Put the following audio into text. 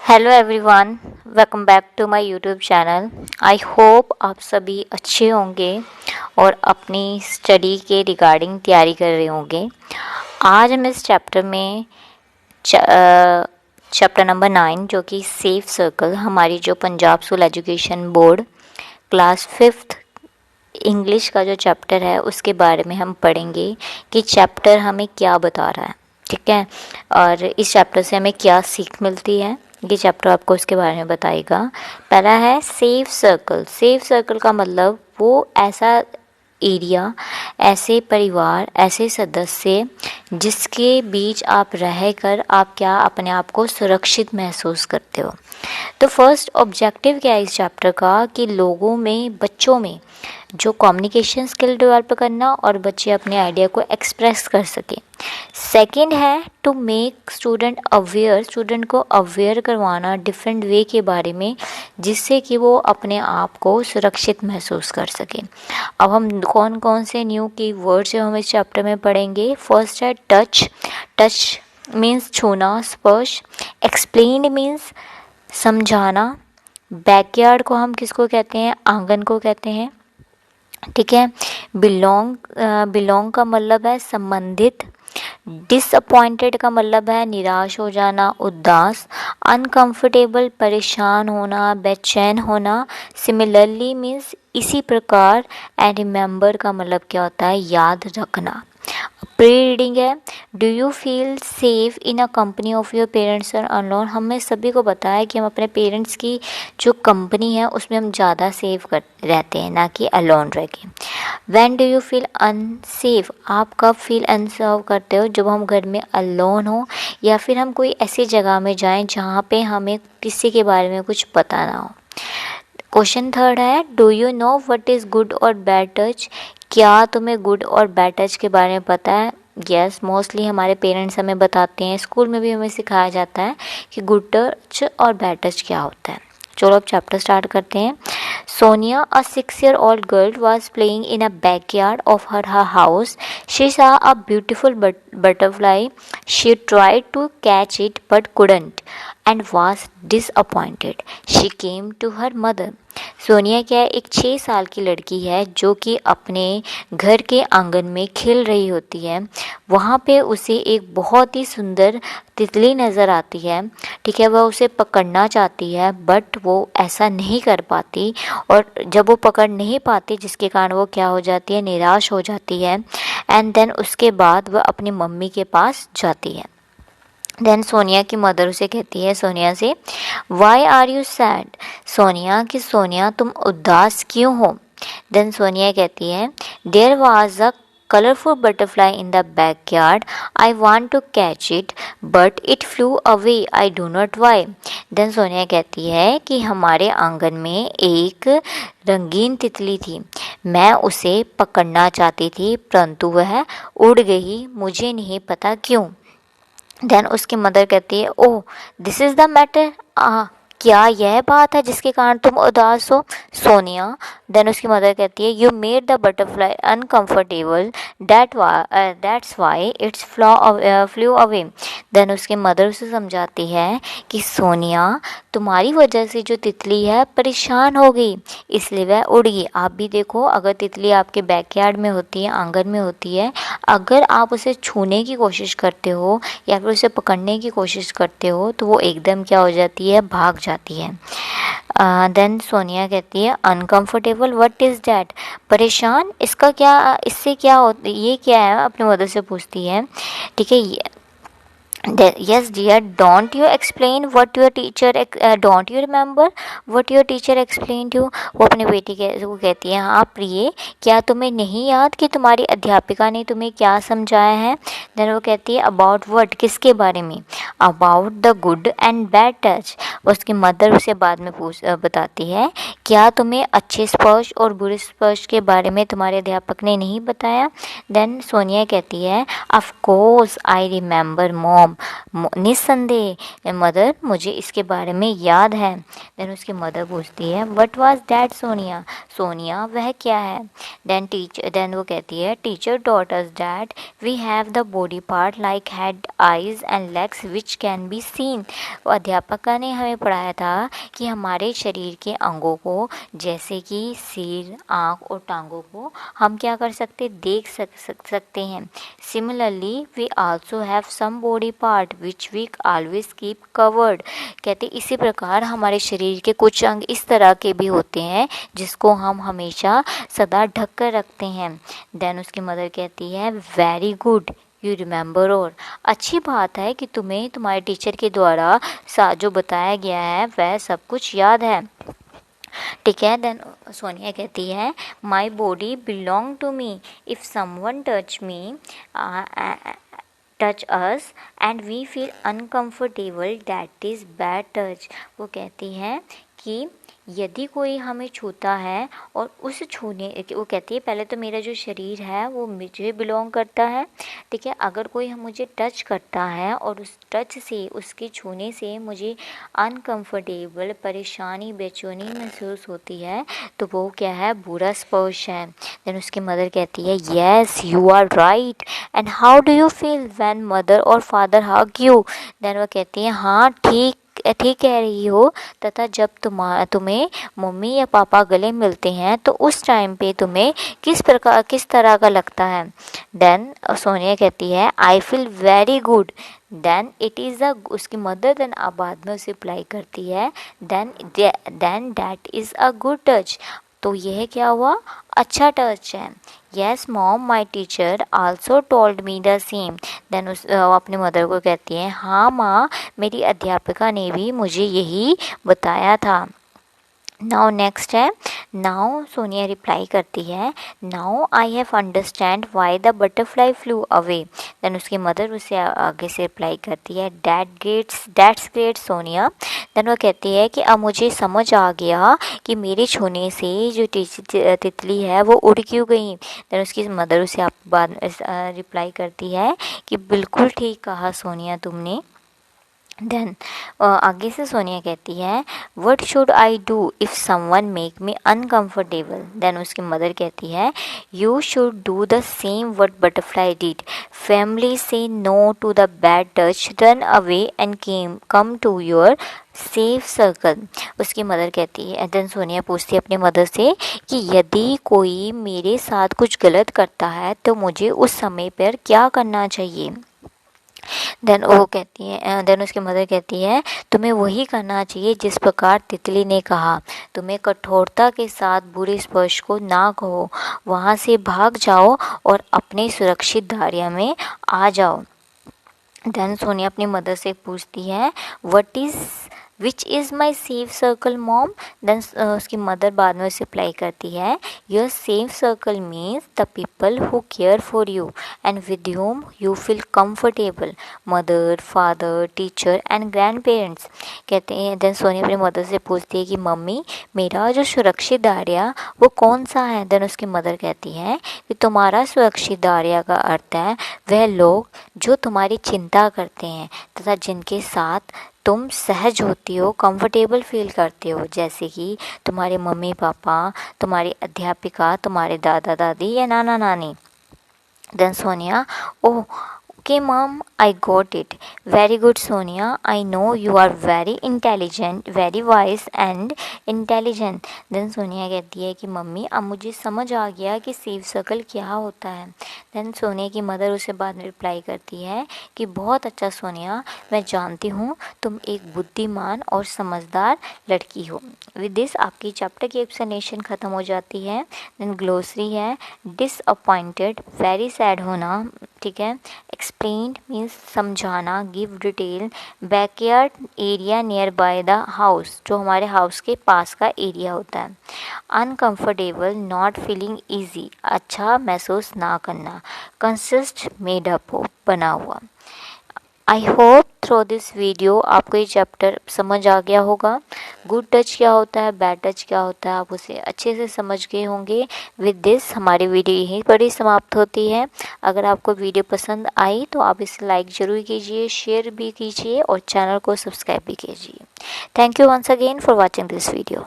Hello everyone, welcome back to my YouTube channel. I hope आप सभी अच्छे होंगे और अपनी स्टडी के रिगार्डिंग तैयारी कर रहे होंगे। आज हम इस चैप्टर में चैप्टर नंबर 9 जो कि सेफ सर्कल, हमारी जो Punjab school education board class 5th English का जो चैप्टर है उसके बारे में हम पढ़ेंगे कि चैप्टर हमें क्या बता रहा है। ठीक है, और इस चैप्टर से हमें क्या सीख मिलती है, ये चैप्टर आपको उसके बारे में बताएगा। पहला है सेफ सर्कल। सेफ सर्कल का मतलब वो ऐसा एरिया, ऐसे परिवार, ऐसे सदस्य जिसके बीच आप रहकर आप क्या अपने आप को सुरक्षित महसूस करते हो। तो फर्स्ट ऑब्जेक्टिव क्या है इस चैप्टर का कि लोगों में, बच्चों में जो कम्युनिकेशन स्किल डेवलप करना और बच्चे अपने आइडिया को एक्सप्रेस कर सकें। सेकंड है to make student aware, student को अवेयर करवाना डिफरेंट वे के बारे में जिससे कि वो अपने आप को सुरक्षित महसूस कर सकें। अब हम कौन कौन से न्यू की वर्ड्स हम इस चैप्टर में पढ़ेंगे। फर्स्ट है टच। टच मीन्स छूना, स्पर्श। एक्सप्लेन मीन्स समझाना। बैकयार्ड को हम किसको कहते हैं? आंगन को कहते हैं। ठीक है। बिलोंग का मतलब है संबंधित। डिसअपॉइंटेड का मतलब है निराश हो जाना, उदास। अनकंफर्टेबल परेशान होना, बेचैन होना। सिमिलरली मीन्स इसी प्रकार। एंड रिमेंबर का मतलब क्या होता है? याद रखना। प्री रीडिंग है, do you feel safe in a company of your parents और अनलोन। हमें सभी को पता है कि हम अपने पेरेंट्स की जो कंपनी है उसमें हम ज़्यादा सेफ रहते हैं, ना कि अलोन रह के। When do you feel unsafe, आप कब फील अनसेफ करते हो? जब हम घर में अलोन हो या फिर हम कोई ऐसी जगह में जाएं जहाँ पे हमें किसी के बारे में कुछ पता ना हो। क्वेश्चन थर्ड है, do you know what is good और बैड टच। क्या तुम्हें गुड और बैड टच के बारे में पता है? यस, मोस्टली हमारे पेरेंट्स हमें बताते हैं, स्कूल में भी हमें सिखाया जाता है कि गुड टच और बैड टच क्या होता है। चलो अब चैप्टर स्टार्ट करते हैं। Sonia, a 6-year-old girl, was playing in a backyard of her house. She saw a beautiful butterfly. She tried to catch it but couldn't and was disappointed. She came to her mother. Sonia क्या है? एक 6 साल की लड़की है जो कि अपने घर के आंगन में खेल रही होती है। वहाँ पे उसे एक बहुत ही सुंदर तितली नज़र आती है। ठीक है, वह उसे पकड़ना चाहती है बट वो ऐसा नहीं कर पाती, और जब वो पकड़ नहीं पाती जिसके कारण वो क्या हो जाती है? निराश हो जाती है। एंड देन उसके बाद वह अपनी मम्मी के पास जाती है। देन सोनिया की मदर उसे कहती है, सोनिया से, why are you sad. Sonia कि सोनिया तुम उदास क्यों हो। देन सोनिया कहती है, there was a colourful butterfly in the backyard. I want to catch it but it flew away. I do not why. Then Sonia कहती है कि हमारे आंगन में एक रंगीन तितली थी, मैं उसे पकड़ना चाहती थी परंतु वह उड़ गई, मुझे नहीं पता क्यों। देन उसकी मदर कहती है, oh this is the matter. क्या यह बात है जिसके कारण तुम उदास हो? सोनिया, देन उसकी मदर कहती है, you made the butterfly uncomfortable, that's why it's flew away. Then उसकी मदर उसे समझाती है कि सोनिया तुम्हारी वजह से जो तितली है परेशान हो गई, इसलिए वह उड़ गई। आप भी देखो, अगर तितली आपके बैकयार्ड में होती है, आंगन में होती है, अगर आप उसे छूने की कोशिश करते हो या फिर उसे पकड़ने की कोशिश करते हो तो वो एकदम क्या हो जाती है? भाग जाती है। देन सोनिया कहती है, अनकंफर्टेबल व्हाट इज़ दैट। परेशान, इसका क्या, इससे क्या होता, ये क्या है? अपनी मदर से पूछती है। ठीक है, yes dear, don't you explain what your teacher don't you remember what your teacher explained to you। वो अपने बेटी को कहती है, हाँ प्रिय, क्या तुम्हें नहीं याद कि तुम्हारी अध्यापिका ने तुम्हें क्या समझाया है। देन वो कहती है, अबाउट व्हाट, किसके बारे में? About the good and bad touch. उसकी मदर उसे बाद में बताती है, क्या तुम्हें अच्छे स्पर्श और बुरे स्पर्श के बारे में तुम्हारे अध्यापक ने नहीं बताया। देन सोनिया कहती है, of course I remember mom. निस्संदेह मदर मुझे इसके बारे में याद है। देन उसकी मदर पूछती है what was that Sonia, Sonia वह क्या है। देन वो कहती है teacher taught us that we have the body part like head, eyes and legs which can be seen. अध्यापका ने हमें पढ़ाया था कि हमारे शरीर के अंगों को जैसे कि सिर, आँख और टांगों को हम क्या कर सकते, देख सकते हैं। Similarly we also have some body part which we always keep covered. कहते इसी प्रकार हमारे शरीर के कुछ अंग इस तरह के भी होते हैं जिसको हम हमेशा सदा ढक कर रखते हैं। देन उसकी मदर कहती है वेरी गुड यू रिमेंबर, और अच्छी बात है कि तुम्हें तुम्हारे टीचर के द्वारा जो बताया गया है वह सब कुछ याद है। ठीक है। देन सोनिया कहती है my body belong to me, if someone touch us and we feel uncomfortable that is bad touch. वो कहती है कि यदि कोई हमें छूता है और उस छूने, वो कहती है पहले तो मेरा जो शरीर है वो मुझे बिलोंग करता है। ठीक है। अगर कोई मुझे टच करता है और उस टच से, उसके छूने से मुझे अनकंफर्टेबल, परेशानी, बेचैनी महसूस होती है तो वो क्या है, बुरा स्पर्श है। देन उसकी मदर कहती है yes you are right and how do you feel when mother और फादर हग यू। देन वो कहती है हाँ ठीक कह रही हो, तथा जब तुम्हें मम्मी या पापा गले मिलते हैं तो उस टाइम पे तुम्हें किस तरह का लगता है। देन सोनिया कहती है I feel very good then it is a, उसकी मदर देन आप बाद में उसे अप्लाई करती है then that is a good touch. तो यह क्या हुआ, अच्छा टच है। Yes mom my teacher also told me the same. Then अपने मदर को कहती है हाँ माँ, मेरी अध्यापिका ने भी मुझे यही बताया था। नाउ नेक्स्ट है, नाउ सोनिया रिप्लाई करती है now I have understand why the butterfly flew away. Then उसकी मदर उसे आगे से रिप्लाई करती है दैट्स ग्रेट सोनिया। देन वो कहती है कि अब मुझे समझ आ गया कि मेरे छूने से जो तितली है वो उड़ क्यों गई। देन उसकी मदर उसे आप बाद रिप्लाई करती है कि बिल्कुल ठीक कहा सोनिया तुमने। देन आगे से सोनिया कहती है what should I do if someone make me uncomfortable. Then उसकी मदर कहती है you should do the same what butterfly did, family say no to the bad touch, run away and come to your safe circle. उसकी mother कहती है, then Sonia पूछती है अपनी mother से कि यदि कोई मेरे साथ कुछ गलत करता है तो मुझे उस समय पर क्या करना चाहिए। देन वो कहती है, देन उसकी मदर कहती है तुम्हें वही करना चाहिए जिस प्रकार तितली ने कहा, तुम्हें कठोरता के साथ बुरे स्पर्श को ना कहो, वहाँ से भाग जाओ और अपने सुरक्षित दायरे में आ जाओ। देन सोनिया अपनी मदर से पूछती है which is my safe circle mom. Then उसकी मदर बाद में उसे अप्लाई करती है your safe circle means the people who care for you and with whom you feel comfortable, mother, father, teacher and grandparents. कहते हैं, then Sonia अपनी mother से पूछती है कि मम्मी मेरा जो सुरक्षित दायरा वो कौन सा है। देन उसकी मदर कहती है कि तुम्हारा सुरक्षित दायरा का अर्थ है वह लोग जो तुम्हारी चिंता करते हैं तथा जिनके साथ तुम सहज होती हो, कंफर्टेबल फील करते हो, जैसे कि तुम्हारे मम्मी पापा, तुम्हारी अध्यापिका, तुम्हारे दादा दादी या नाना नानी। Then Sonia oh okay mom I got it, very good Sonia, I know you are very intelligent, very wise and intelligent. Then Sonia कहती है कि मम्मी अब मुझे समझ आ गया कि सेफ सर्कल क्या होता है। देन सोनिया की मदर उसे बाद में रिप्लाई करती है कि बहुत अच्छा सोनिया, मैं जानती हूँ तुम एक बुद्धिमान और समझदार लड़की हो। विद दिस आपकी चैप्टर की एक्सप्लेनेशन ख़त्म हो जाती है। देन ग्लोसरी है डिसअपॉइंटेड, वेरी सैड होना। ठीक है। एक्सप्लेन्ड मीन्स समझाना, give detail, backyard area near by the house, जो हमारे हाउस के पास का एरिया होता है। अनकंफर्टेबल, नॉट फीलिंग ईजी, अच्छा महसूस ना करना। कंसिस्ट, मेड अप हो, बना हुआ। I hope through this video आपको ये चैप्टर समझ आ गया होगा। गुड टच क्या होता है, बैड टच क्या होता है, आप उसे अच्छे से समझ गए होंगे। विद दिस हमारी वीडियो यहीं पर ही समाप्त होती है। अगर आपको वीडियो पसंद आई तो आप इसे लाइक ज़रूर कीजिए, शेयर भी कीजिए और चैनल को सब्सक्राइब भी कीजिए। Thank you once again for watching this video.